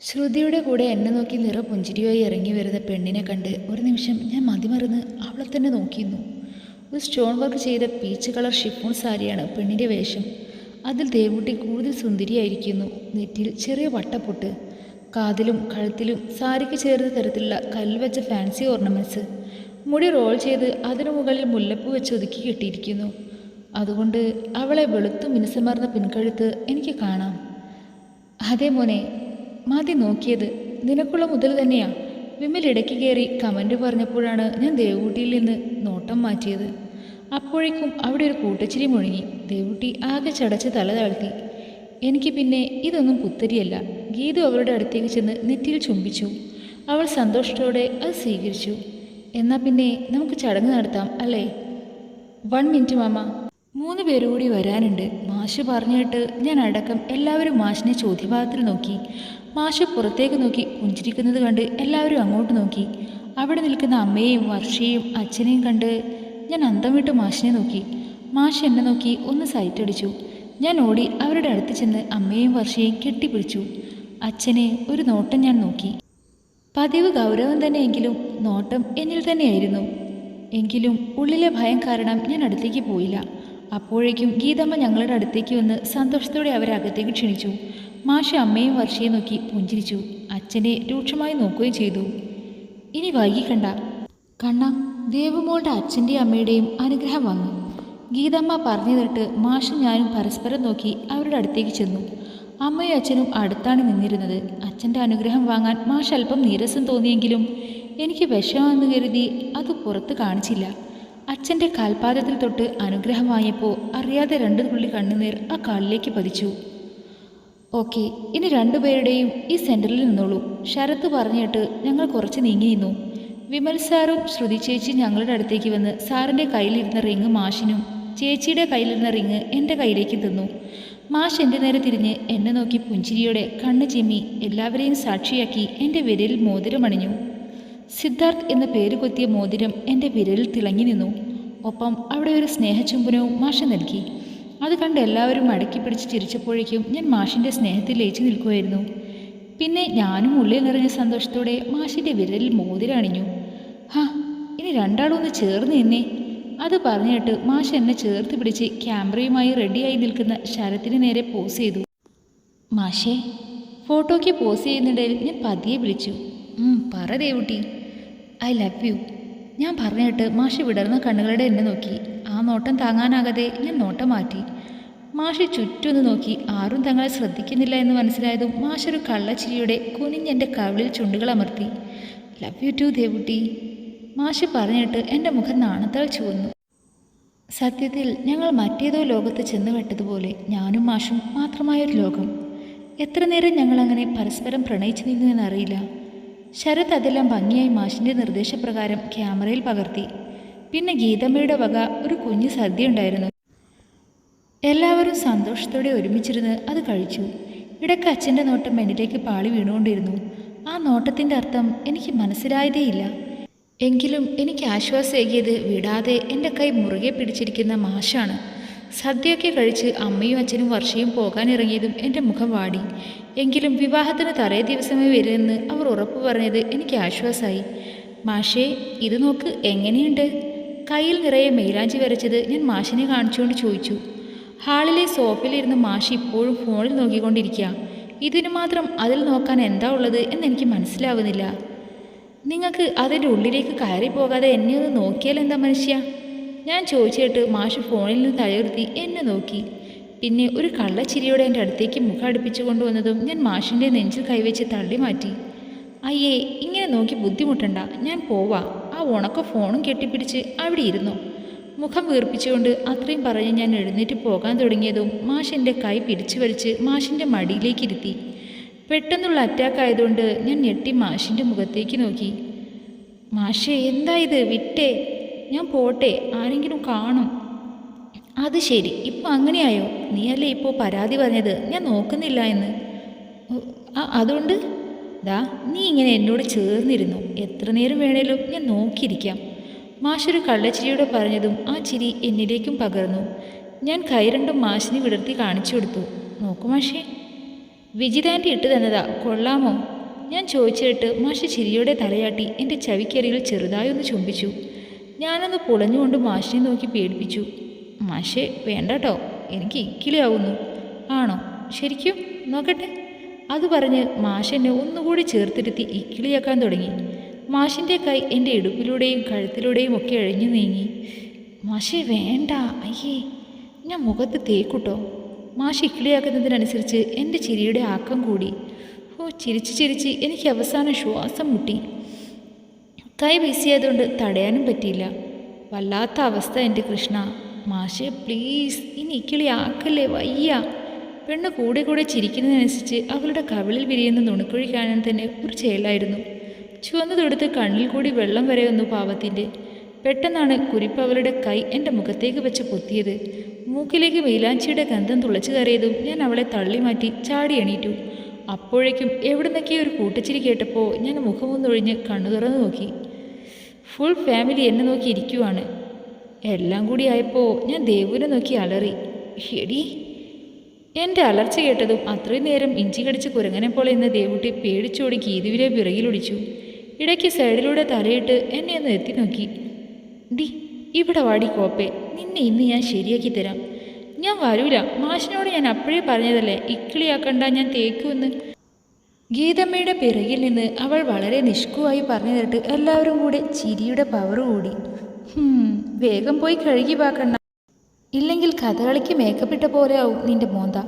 ശ്രുതിയുടെ കൂടെ എന്നെ നോക്കി പുഞ്ചിരിയായി ഇറങ്ങി വരുന്ന പെണ്ണിനെ കണ്ട് ഒരു നിമിഷം ഞാൻ മതിമറന്ന് അവളെ തന്നെ നോക്കിയിരുന്നു. ഒരു സ്റ്റോൺ വർക്ക് ചെയ്ത പീച്ച് കളർ ഷിഫോൺ സാരിയാണ് പെണ്ണിൻ്റെ വേഷം. അതിൽ ദേവൂട്ടി കൂടുതൽ സുന്ദരിയായിരിക്കുന്നു. നെറ്റിയിൽ ചെറിയ വട്ടപ്പൊട്ട്, കാതിലും കഴുത്തിലും സാരിക്ക് ചേർന്ന തരത്തിലുള്ള കൽവച്ച ഫാൻസി ഓർണമെൻറ്റ്സ്, മുടി റോൾ ചെയ്ത് അതിനു മുകളിൽ മുല്ലപ്പൂ വെച്ച് ഒതുക്കി കെട്ടിയിരിക്കുന്നു. അതുകൊണ്ട് അവളെ വെളുത്തു മിനുസമാർന്ന പിൻകഴുത്ത് എനിക്ക് കാണാം. അതേ മോനെ, മതി നോക്കിയത്, നിനക്കുള്ള മുതൽ തന്നെയാ. വിമൽ ഇടയ്ക്ക് കയറി കമൻറ്റ് പറഞ്ഞപ്പോഴാണ് ഞാൻ ദേവൂട്ടിയിൽ നിന്ന് നോട്ടം മാറ്റിയത്. അപ്പോഴേക്കും അവിടെ ഒരു കൂട്ടച്ചിരി മുഴങ്ങി. ദേവൂട്ടി ആകെ ചടച്ച് തല താഴ്ത്തി. എനിക്ക് പിന്നെ ഇതൊന്നും പുത്തരിയല്ല. ഗീതു അവളുടെ അടുത്തേക്ക് ചെന്ന് നെറ്റിയിൽ ചുംബിച്ചു. അവൾ സന്തോഷത്തോടെ അത് സ്വീകരിച്ചു. എന്നാൽ പിന്നെ നമുക്ക് ചടങ്ങ് നടത്താം അല്ലേ? 1 മിനിറ്റ് മാമ, 3 പേരുകൂടി വരാനുണ്ട്. മാഷ് പറഞ്ഞിട്ട് ഞാൻ അടക്കം എല്ലാവരും മാഷിനെ ചോദ്യഭാഗത്തിൽ നോക്കി. മാഷ് പുറത്തേക്ക് നോക്കി പുഞ്ചിരിക്കുന്നത് കണ്ട് എല്ലാവരും അങ്ങോട്ട് നോക്കി. അവിടെ നിൽക്കുന്ന അമ്മയെയും വർഷയെയും അച്ഛനെയും കണ്ട് ഞാൻ അന്തം വിട്ട് മാഷിനെ നോക്കി. മാഷ് എന്നെ നോക്കി ഒന്ന് സൈറ്റടിച്ചു. ഞാൻ ഓടി അവരുടെ അടുത്ത് ചെന്ന് അമ്മയെയും വർഷയെയും കെട്ടിപ്പിടിച്ചു. അച്ഛനെ ഒരു നോട്ടം ഞാൻ നോക്കി. പതിവ് ഗൗരവം തന്നെയെങ്കിലും നോട്ടം എന്നിൽ തന്നെയായിരുന്നു. എങ്കിലും ഉള്ളിലെ ഭയം കാരണം ഞാൻ അടുത്തേക്ക് പോയില്ല. അപ്പോഴേക്കും ഗീതമ്മ ഞങ്ങളുടെ അടുത്തേക്ക് വന്ന് സന്തോഷത്തോടെ അവരെ അകത്തേക്ക് ക്ഷണിച്ചു. മാഷ് അമ്മയും വർഷയെ നോക്കി പുഞ്ചിരിച്ചു. അച്ഛനെ രൂക്ഷമായി നോക്കുകയും ചെയ്തു. ഇനി വൈകിക്കണ്ട കണ്ണ, ദേവുമോളുടെ അച്ഛൻ്റെയും അമ്മയുടെയും അനുഗ്രഹം വാങ്ങി. ഗീതമ്മ പറഞ്ഞു തന്നിട്ട് മാഷും ഞാനും പരസ്പരം നോക്കി അവരുടെ അടുത്തേക്ക് ചെന്നു. അമ്മയും അച്ഛനും അടുത്താണ് നിന്നിരുന്നത്. അച്ഛൻ്റെ അനുഗ്രഹം വാങ്ങാൻ മാഷ് അല്പം നീരസം തോന്നിയെങ്കിലും എനിക്ക് വിഷമാണെന്ന് കരുതി അത് പുറത്ത് കാണിച്ചില്ല. അച്ഛൻ്റെ കാൽപാദത്തിൽ തൊട്ട് അനുഗ്രഹം വാങ്ങിയപ്പോൾ അറിയാതെ 2 തുള്ളി കണ്ണുനീർ ആ കാലിലേക്ക് പതിച്ചു. ഓക്കെ, ഇനി 2 പേരുടെയും ഈ സെൻറ്ററിൽ നിന്നോളൂ. ശരത്ത് പറഞ്ഞിട്ട് ഞങ്ങൾ കുറച്ച് നീങ്ങി നിന്നു. വിമൽ സാറും ശ്രുതി ചേച്ചി ഞങ്ങളുടെ അടുത്തേക്ക് വന്ന് സാറിൻ്റെ കയ്യിലിരുന്ന റിങ് മാഷിനും ചേച്ചിയുടെ കയ്യിലിരുന്ന റിങ് എൻ്റെ കയ്യിലേക്ക് തന്നു. മാഷ് എൻ്റെ നേരെ തിരിഞ്ഞ് എന്നെ നോക്കി പുഞ്ചിരിയോടെ കണ്ണ് ചിമ്മി എല്ലാവരെയും സാക്ഷിയാക്കി എൻ്റെ വിരലിൽ മോതിരമണിഞ്ഞു. സിദ്ധാർത്ഥ് എന്ന പേര് കൊത്തിയ മോതിരം എൻ്റെ വിരലിൽ തിളങ്ങി നിന്നു. ഒപ്പം അവിടെ ഒരു സ്നേഹചുംബനവും മാഷ് നൽകി. അത് കണ്ട് എല്ലാവരും മടക്കി പിടിച്ച് ചിരിച്ചപ്പോഴേക്കും ഞാൻ മാഷിൻ്റെ സ്നേഹത്തിൽ ലയിച്ചു നിൽക്കുമായിരുന്നു. പിന്നെ ഞാനും ഉള്ളിൽ നിറഞ്ഞ സന്തോഷത്തോടെ മാഷിൻ്റെ വിരലിൽ മോതിരം അണിഞ്ഞു. ഇനി രണ്ടാളും ഒന്ന് ചേർന്ന് നിന്നേ. അത് പറഞ്ഞിട്ട് മാഷ് എന്നെ ചേർത്ത് പിടിച്ച് ക്യാമറയുമായി റെഡിയായി നിൽക്കുന്ന ശരത്തിന് നേരെ പോസ് ചെയ്തു. മാഷേ, ഫോട്ടോയ്ക്ക് പോസ് ചെയ്യുന്നിടയിൽ ഞാൻ പതിയെ വിളിച്ചു. പറ ദേവുട്ടി. I love you. ഞാൻ പറഞ്ഞിട്ട് മാഷ് വിടർന്ന കണ്ണുകളുടെ എന്നെ നോക്കി. ആ നോട്ടം താങ്ങാനാകാതെ ഞാൻ നോട്ടം മാറ്റി. മാഷ് ചുറ്റൊന്ന് നോക്കി. ആരും തങ്ങളെ ശ്രദ്ധിക്കുന്നില്ല എന്ന് മനസ്സിലായതും മാഷൊരു കള്ളച്ചിരിയുടെ കുനിഞ്ഞെൻ്റെ കവിളിൽ ചുണ്ടുകൾ അമർത്തി. Love you too Devutty. മാഷ് പറഞ്ഞിട്ട് എൻ്റെ മുഖം നാണത്താൽ ചുവന്നു. സത്യത്തിൽ ഞങ്ങൾ മറ്റേതോ ലോകത്ത് ചെന്ന് വെട്ടതുപോലെ ഞാനും മാഷും മാത്രമായൊരു ലോകം. എത്ര നേരം ഞങ്ങളങ്ങനെ പരസ്പരം പ്രണയിച്ചു നിന്നു എന്നറിയില്ല. ശരത് അതെല്ലാം ഭംഗിയായി മാഷിൻ്റെ നിർദ്ദേശപ്രകാരം ക്യാമറയിൽ പകർത്തി. പിന്നെ ഗീതമ്മയുടെ വക ഒരു കുഞ്ഞു സദ്യ ഉണ്ടായിരുന്നു. എല്ലാവരും സന്തോഷത്തോടെ ഒരുമിച്ചിരുന്ന് അത് കഴിച്ചു. ഇടയ്ക്ക് അച്ഛൻ്റെ നോട്ടം എന്നിലേക്ക് പാളി വീണുകൊണ്ടിരുന്നു. ആ നോട്ടത്തിൻ്റെ അർത്ഥം എനിക്ക് മനസ്സിലായതേയില്ല. എങ്കിലും എനിക്ക് ആശ്വാസമേകിയത് വിടാതെ എൻ്റെ കൈ മുറുകെ പിടിച്ചിരിക്കുന്ന മാഷാണ്. സദ്യയൊക്കെ കഴിച്ച് അമ്മയും അച്ഛനും വർഷയും പോകാനിറങ്ങിയതും എൻ്റെ മുഖം വാടി. എങ്കിലും വിവാഹത്തിന് തലേ ദിവസമേ വരുമെന്ന് അവർ ഉറപ്പ് പറഞ്ഞത് എനിക്ക് ആശ്വാസമായി. മാഷേ, ഇത് നോക്ക്, എങ്ങനെയുണ്ട്? കയ്യിൽ നിറയെ മൈലാഞ്ചി വരച്ചത് ഞാൻ മാഷിനെ കാണിച്ചുകൊണ്ട് ചോദിച്ചു. ഹാളിലെ സോഫയിലിരുന്ന് മാഷ് ഇപ്പോഴും ഫോണിൽ നോക്കിക്കൊണ്ടിരിക്കുക. ഇതിനു മാത്രം അതിൽ നോക്കാൻ എന്താ ഉള്ളത് എന്നെനിക്ക് മനസ്സിലാവുന്നില്ല. നിങ്ങൾക്ക് അതിൻ്റെ ഉള്ളിലേക്ക് കയറി പോകാതെ എന്നെ ഒന്ന് നോക്കിയാൽ എന്താ മനുഷ്യ? ഞാൻ ചോദിച്ചിട്ട് മാഷ് ഫോണിൽ നിന്ന് തലയുർത്തി എന്നെ നോക്കി. പിന്നെ ഒരു കള്ളച്ചിരിയോടെ എൻ്റെ അടുത്തേക്ക് മുഖം അടുപ്പിച്ചു കൊണ്ടുവന്നതും ഞാൻ മാഷിൻ്റെ നെഞ്ചിൽ കൈവച്ച് തള്ളി മാറ്റി. അയ്യേ, ഇങ്ങനെ നോക്കി ബുദ്ധിമുട്ടണ്ട, ഞാൻ പോവാ. ആ ഉണക്ക ഫോണും കെട്ടിപ്പിടിച്ച് അവിടെ ഇരുന്നോ. മുഖം വീർപ്പിച്ചുകൊണ്ട് അത്രയും പറഞ്ഞ് ഞാൻ എഴുന്നേറ്റ് പോകാൻ തുടങ്ങിയതും മാഷ് എൻ്റെ കൈ പിടിച്ചു വലിച്ച് മാഷിൻ്റെ മടിയിലേക്ക് ഇരുത്തി. പെട്ടെന്നുള്ള അറ്റാക്ക് ആയതുകൊണ്ട് ഞാൻ ഞെട്ടി മാഷിൻ്റെ മുഖത്തേക്ക് നോക്കി. മാഷേ, എന്താ ഇത്? വിട്ടേ, ഞാൻ പോട്ടെ, ആരെങ്കിലും കാണും. അത് ശരി, ഇപ്പം അങ്ങനെയായോ? നീയല്ലേ ഇപ്പോൾ പരാതി പറഞ്ഞത് ഞാൻ നോക്കുന്നില്ല എന്ന്. അതുകൊണ്ട് നീ ഇങ്ങനെ എന്നോട് ചേർന്നിരുന്നു. എത്ര നേരം വേണേലും ഞാൻ നോക്കിയിരിക്കാം. മാഷൊരു കള്ളച്ചിരിയോടെ പറഞ്ഞതും ആ ചിരി എന്നിലേക്കും പകർന്നു. ഞാൻ കൈ രണ്ടും മാഷിനെ വിടർത്തി കാണിച്ചു കൊടുത്തു. നോക്കൂ മാഷേ, വിജിതാൻ്റെ ഇട്ട് തന്നതാ, കൊള്ളാമോ? ഞാൻ ചോദിച്ചിട്ട് മാഷ് ചിരിയോടെ തലയാട്ടി എൻ്റെ ചവിക്കരിയിൽ ചെറുതായി ഒന്ന് ചുംബിച്ചു. ഞാനൊന്ന് പുളഞ്ഞുകൊണ്ട് മാഷിനെ നോക്കി പേടിപ്പിച്ചു. മാഷേ വേണ്ട കേട്ടോ, എനിക്ക് ഇക്കിളിയാവുന്നു. ആണോ? ശരിക്കും നോക്കട്ടെ. അത് പറഞ്ഞ് മാഷെന്നെ ഒന്നുകൂടി ചേർത്തിരുത്തി ഇക്കിളിയാക്കാൻ തുടങ്ങി. മാഷിൻ്റെ കൈ എൻ്റെ ഇടുപ്പിലൂടെയും കഴുത്തിലൂടെയും ഒക്കെ അഴിഞ്ഞു നീങ്ങി. മാഷേ വേണ്ട, അയ്യേ, ഞാൻ മുഖത്ത് തേക്കൂട്ടോ. മാഷ് ഇക്കിളിയാക്കുന്നതിനനുസരിച്ച് എൻ്റെ ചിരിയുടെ ആക്കം കൂടി. ഓ, ചിരിച്ച് ചിരിച്ച് എനിക്ക് അവസാനം ശ്വാസം മുട്ടി. കൈ വീശിയതുകൊണ്ട് തടയാനും പറ്റിയില്ല. വല്ലാത്ത അവസ്ഥ എൻ്റെ കൃഷ്ണ. മാഷേ പ്ലീസ്, ഇനി ഇക്കിളിയാക്കല്ലേ, വയ്യ. പെണ്ണ് കൂടെ കൂടെ ചിരിക്കുന്നതിനനുസരിച്ച് അവളുടെ കവിളിൽ വിരിയുന്ന നുണക്കുഴി കാണാൻ തന്നെ ഒരു ചേലായിരുന്നു. ചുവന്നു തൊടുത്ത് കണ്ണിൽ കൂടി വെള്ളം വരെ വന്നു പാവത്തിൻ്റെ. പെട്ടെന്നാണ് കുരിപ്പ് അവളുടെ കൈ എൻ്റെ മുഖത്തേക്ക് വെച്ച് പൊത്തിയത്. മൂക്കിലേക്ക് മൈലാഞ്ചിയുടെ ഗന്ധം തുളച്ചു കയറിയതും ഞാൻ അവളെ തള്ളി മാറ്റി ചാടി എണീറ്റു. അപ്പോഴേക്കും എവിടുന്നൊക്കെ ഒരു കൂട്ടച്ചിരി കേട്ടപ്പോൾ ഞാൻ മുഖമൊന്നൊഴിഞ്ഞ് കണ്ണു തുറന്നു നോക്കി. ഫുൾ ഫാമിലി എന്നെ നോക്കി ഇരിക്കുവാണ്. എല്ലാം കൂടി ആയപ്പോൾ ഞാൻ ദേവുവിനെ നോക്കി അലറി. എടി! എൻ്റെ അലർച്ച കേട്ടതും അത്രയും നേരം ഇഞ്ചി കടിച്ച് കുരങ്ങനെ പോലെ എന്ന ദേവുട്ടി പേടിച്ചോടി ഗീതുവിലെ പിറകിലൊടിച്ചു. ഇടയ്ക്ക് സൈഡിലൂടെ തലയിട്ട് എന്നെ ഒന്ന് എത്തി നോക്കി. ഡി, ഇവിടെ വാടി കോപ്പേ, നിന്നെ ഇന്ന് ഞാൻ ശരിയാക്കി തരാം. ഞാൻ വരൂല, മാഷിനോട് ഞാൻ അപ്പോഴേ പറഞ്ഞതല്ലേ ഇക്കിളിയാക്കണ്ട, ഞാൻ തേക്കുമെന്ന്. ഗീതമ്മയുടെ പിറകിൽ നിന്ന് അവൾ വളരെ നിഷ്കുവായി പറഞ്ഞു തന്നിട്ട് എല്ലാവരും കൂടെ ചിരിയുടെ പവർ കൂടി. വേഗം പോയി കഴുകി പാക്കണ്ട, ഇല്ലെങ്കിൽ കഥകളിക്ക് മേക്കപ്പിട്ട പോലെ ആവും നിന്റെ മോന്ത.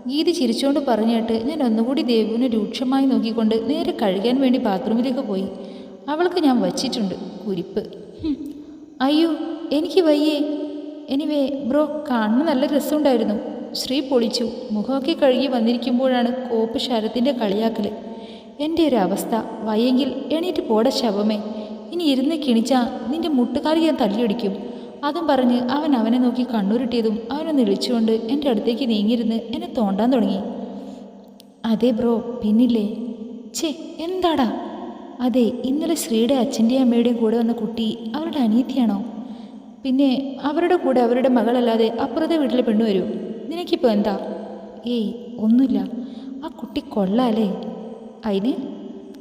ഗീത ചിരിച്ചുകൊണ്ട് പറഞ്ഞിട്ട് ഞാൻ ഒന്നുകൂടി ദേവുവിനെ രൂക്ഷമായി നോക്കിക്കൊണ്ട് നേരെ കഴുകാൻ വേണ്ടി ബാത്റൂമിലേക്ക് പോയി. അവൾക്ക് ഞാൻ വച്ചിട്ടുണ്ട് കുരിപ്പ്. അയ്യോ, എനിക്ക് വയ്യേ. എനിവേ ബ്രോ, കാണുന്ന നല്ല രസമുണ്ടായിരുന്നു. ശ്രീ പൊളിച്ചു. മുഖമൊക്കെ കഴുകി വന്നിരിക്കുമ്പോഴാണ് കോപ്പ് ശരത്തിൻ്റെ കളിയാക്കൽ. എൻ്റെ ഒരു അവസ്ഥ, വയ്യെങ്കിൽ എണീറ്റ് പോട ശവമേ. ഇനി ഇരുന്ന് കിണിച്ചാ നിന്റെ മുട്ടുകാലി ഞാൻ തല്ലിയൊടിക്കും. അതും പറഞ്ഞ് അവൻ അവനെ നോക്കി കണ്ണൂരിട്ടിയതും അവനൊന്ന് ഇളിച്ചുകൊണ്ട് എൻ്റെ അടുത്തേക്ക് നീങ്ങിയിരുന്ന് എന്നെ തോണ്ടാൻ തുടങ്ങി. അതെ ബ്രോ, പിന്നില്ലേ? ഛേ, എന്താടാ? അതെ, ഇന്നലെ ശ്രീയുടെ അച്ഛൻ്റെയും അമ്മയുടെയും കൂടെ വന്ന കുട്ടി അവരുടെ അനിയത്തിയാണോ? പിന്നെ അവരുടെ കൂടെ അവരുടെ മകളല്ലാതെ അപ്പുറത്തെ വീട്ടിലെ പെണ്ണു വരൂ. നിനക്കിപ്പോൾ എന്താ? ഏയ് ഒന്നുമില്ല. ആ കുട്ടി കൊള്ളാലേ. അതിന്?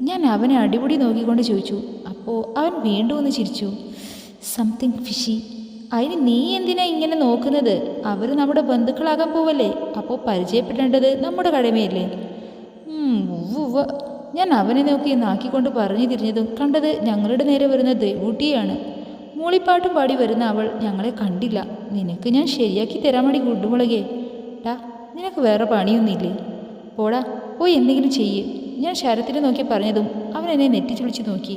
ഞാൻ അവനെ അടിപൊളി നോക്കിക്കൊണ്ട് ചോദിച്ചു. അപ്പോൾ അവൻ വീണ്ടും ഒന്ന് ചിരിച്ചു. Something fishy. അതിന് നീ എന്തിനാ ഇങ്ങനെ നോക്കുന്നത്? അവർ നമ്മുടെ ബന്ധുക്കളാകാൻ പോവല്ലേ. അപ്പോൾ പരിചയപ്പെടേണ്ടത് നമ്മുടെ കടമയല്ലേ? ഉവ്വ്. ഞാൻ അവനെ നോക്കി നാക്കിക്കൊണ്ട് പറഞ്ഞു തിരിഞ്ഞതും കണ്ടത് ഞങ്ങളുടെ നേരെ വരുന്ന ദേവൂട്ടിയാണ്. മൂളിപ്പാട്ടും പാടി വരുന്ന അവൾ ഞങ്ങളെ കണ്ടില്ല. നിനക്ക് ഞാൻ ശരിയാക്കി തരാൻ വേണ്ടി ഗുഡുമുളകേ. ടാ, നിനക്ക് വേറെ പണിയൊന്നുമില്ലേ? പോടാ, പോയി എന്തെങ്കിലും ചെയ്യ്. ഞാൻ ശരത്തിനെ നോക്കി പറഞ്ഞതും അവൻ എന്നെ നെറ്റിച്ചുളിച്ച് നോക്കി.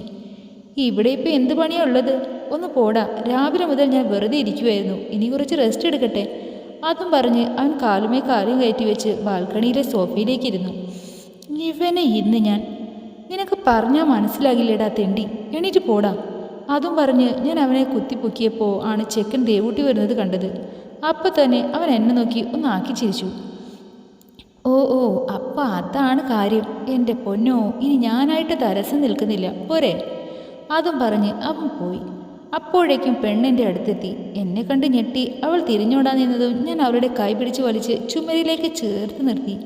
ഇവിടെ ഇപ്പോൾ എന്ത് പണിയാണ് ഉള്ളത്? ഒന്ന് പോടാ, രാവിലെ മുതൽ ഞാൻ വെറുതെ ഇരിക്കുമായിരുന്നു. ഇനി കുറച്ച് റെസ്റ്റ് എടുക്കട്ടെ. അതും പറഞ്ഞ് അവൻ കാലുമേ കാലും കയറ്റി വെച്ച് ബാൽക്കണിയിലെ സോഫയിലേക്കിരുന്നു. ഇവനെ ഇന്ന് നിനക്ക് പറഞ്ഞാൽ മനസ്സിലാകില്ലേടാ തെണ്ടി, എണീറ്റ് പോടാ. അതും പറഞ്ഞ് ഞാൻ അവനെ കുത്തിപ്പൊക്കിയപ്പോൾ ആണ് ചെക്കൻ ദേവൂട്ടി വരുന്നത് കണ്ടത്. അപ്പം തന്നെ അവൻ എന്നെ നോക്കി ഒന്ന് ആക്കി ചിരിച്ചു. ഓ, അപ്പം അതാണ് കാര്യം. എൻ്റെ പൊന്നോ, ഇനി ഞാനായിട്ട് തരസം നിൽക്കുന്നില്ല, പോരെ? അതും പറഞ്ഞ് അവൻ പോയി. അപ്പോഴേക്കും പെണ്ണിൻ്റെ അടുത്തെത്തി. എന്നെ കണ്ട് ഞെട്ടി അവൾ തിരിഞ്ഞോടാൻ നിന്നതും ഞാൻ അവളുടെ കൈ പിടിച്ച് വലിച്ച് ചുമരിലേക്ക് ചേർത്ത് നിർത്തി.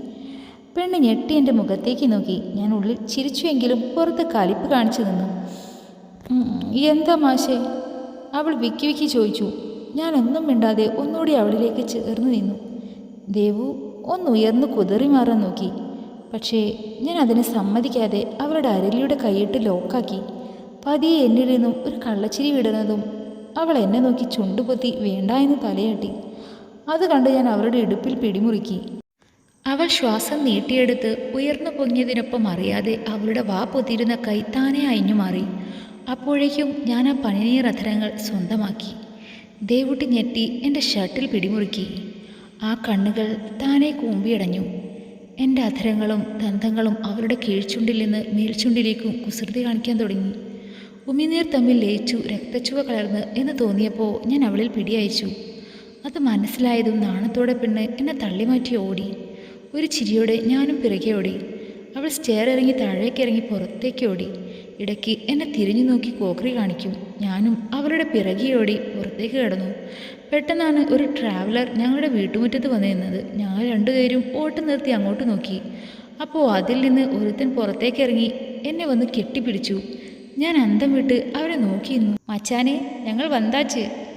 പെണ്ണ് ഞെട്ടി എൻ്റെ മുഖത്തേക്ക് നോക്കി. ഞാൻ ഉള്ളിൽ ചിരിച്ചുവെങ്കിലും പുറത്ത് കലിപ്പ് കാണിച്ചു നിന്നു. എന്താ മാഷേ? അവൾ വിക്കി വിക്കി ചോദിച്ചു. ഞാനൊന്നും മിണ്ടാതെ ഒന്നുകൂടി അവളിലേക്ക് ചേർന്ന് നിന്നു. ദേവു ഒന്നുയർന്ന് കുതറി മാറാൻ നോക്കി. പക്ഷേ ഞാൻ അതിനെ സമ്മതിക്കാതെ അവളുടെ അരലിയുടെ കൈയിട്ട് ലോക്കാക്കി. പതിയെ എന്നിൽ നിന്നും ഒരു കള്ളച്ചിരി വിടുന്നതും അവൾ എന്നെ നോക്കി ചുണ്ടുപൊത്തി വേണ്ട എന്ന് തലയാട്ടി. അത് കണ്ട് ഞാൻ അവളുടെ ഇടുപ്പിൽ പിടിമുറുക്കി. അവൾ ശ്വാസം നീട്ടിയെടുത്ത് ഉയർന്നു പൊങ്ങിയതിനൊപ്പം അറിയാതെ അവളുടെ വാ പൊത്തിയിരുന്ന കൈ താനെ അയഞ്ഞു മാറി. അപ്പോഴേക്കും ഞാൻ ആ പനിനീർ അധരങ്ങൾ സ്വന്തമാക്കി. ദേവുട്ടി ഞെട്ടി എൻ്റെ ഷർട്ടിൽ പിടിമുറുക്കി. ആ കണ്ണുകൾ താനെ കൂമ്പിയടഞ്ഞു. എൻ്റെ അധരങ്ങളും ദന്തങ്ങളും അവളുടെ കീഴ്ചുണ്ടിൽ നിന്ന് മേൽച്ചുണ്ടിലേക്കും കുസൃതി കാണിക്കാൻ തുടങ്ങി. ഉമിനീർ തമ്മിൽ ലയിച്ചു രക്തച്ചുവ കലർന്ന് എന്ന് തോന്നിയപ്പോൾ ഞാൻ അവളിൽ പിടിയയച്ചു. അത് മനസ്സിലായതും നാണത്തോടെ പെണ്ണ് എന്നെ തള്ളിമാറ്റി ഓടി. ഒരു ചിരിയോടെ ഞാനും പിറകെ ഓടി. അവൾ സ്റ്റെയർ ഇറങ്ങി താഴേക്കിറങ്ങി പുറത്തേക്ക് ഓടി. ഇടയ്ക്ക് എന്നെ തിരിഞ്ഞു നോക്കി കോക്രി കാണിക്കും. ഞാനും അവളുടെ പിറകെ ഓടി പുറത്തേക്ക് കിടന്നു. പെട്ടെന്നാണ് ഒരു ട്രാവലർ ഞങ്ങളുടെ വീട്ടുമുറ്റത്ത് വന്നു നിന്നത്. ഞങ്ങൾ രണ്ടുപേരും ഓട്ടം നിർത്തി അങ്ങോട്ട് നോക്കി. അപ്പോൾ അതിൽ നിന്ന് ഒരുത്തൻ പുറത്തേക്ക് ഇറങ്ങി എന്നെ വന്ന് കെട്ടിപ്പിടിച്ചു. ഞാൻ അന്തം വിട്ട് അവരെ നോക്കിയിരുന്നു. മച്ചാനെ, ഞങ്ങൾ വந்தாച്ച്.